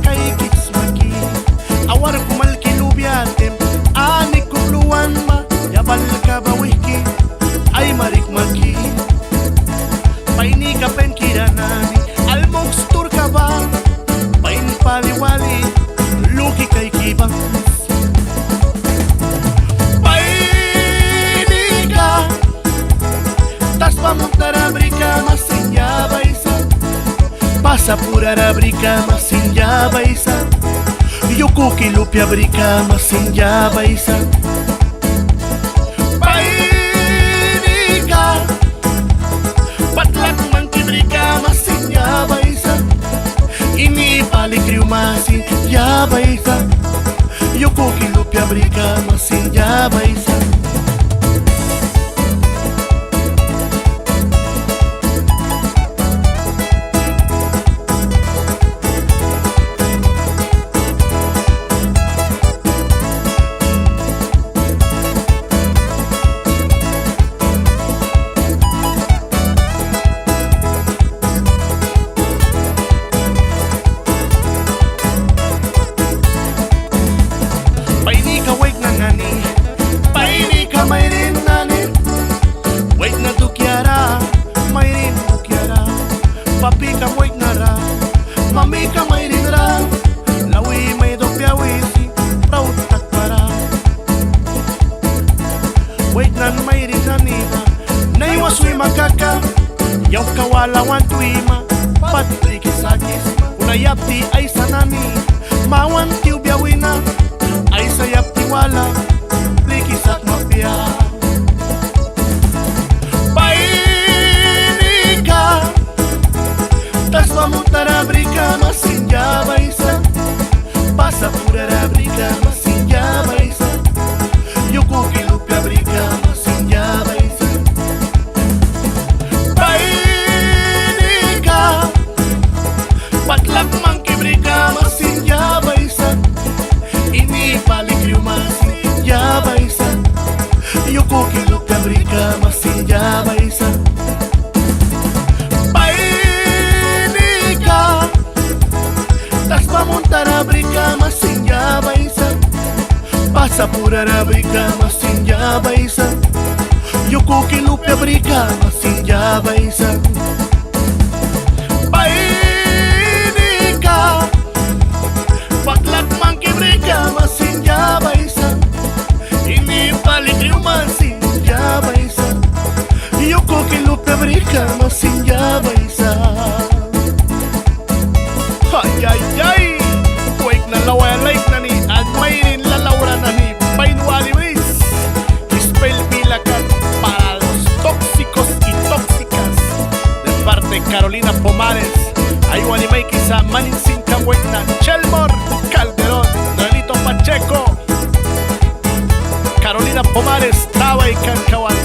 kay kismaki awar kumal kilubiatem ani kubluan ma yabal ka bawiki ay marikmaki paini ka pen kiranani almokstur ka ba paini paliwali luki kay kibang paini ka tas pamutara brika masinja baisa pasa pura brika masinja baisa yuku kilupia brika masinja baisa paini ka patlak mangkibrika masinja baisa ini palikriu masinja baisa yuku kilupia brika masinja baisa paini ka wait na nani paini ka mayrin nani wait na tukiara mayrin tukiara papi ka wait na ra mami ka mayrin ra lawi may dopya wisi proud takpara wait na mayrin nani ba naiwasui makaka yaw kawala wan tuima patrikisakis unayapti ay sanani mawan tiubyawina ay sayap tiwala likisak mapya paini ka tas mamutara brika masinja baisa pasa pura brika masinja baisa yuku kilupya brika masinja baisa paini ka patlak mangki brika masinja baisa ini palikriu masinja baisa yuku kilupya brika masinja baisa paini ka tas pamuntara brika masinja baisa pasa pura brika masinja baisa yuku kilupya brika masinja baisa paini ka patlak mangkibrika masinja baisa ini palikriu masinja baisa yuku kilupya brika masinja baisa ay ay ay wake na lawa like na ni at mayrin lalawra na ni painwali wis spell bilakan para los tóxicos y tóxicas de parte Carolina Pomares ayuan y maikisa manin sin na Chelmor Calderón Danito Pacheco Carolina Pomares Taba y Cancawal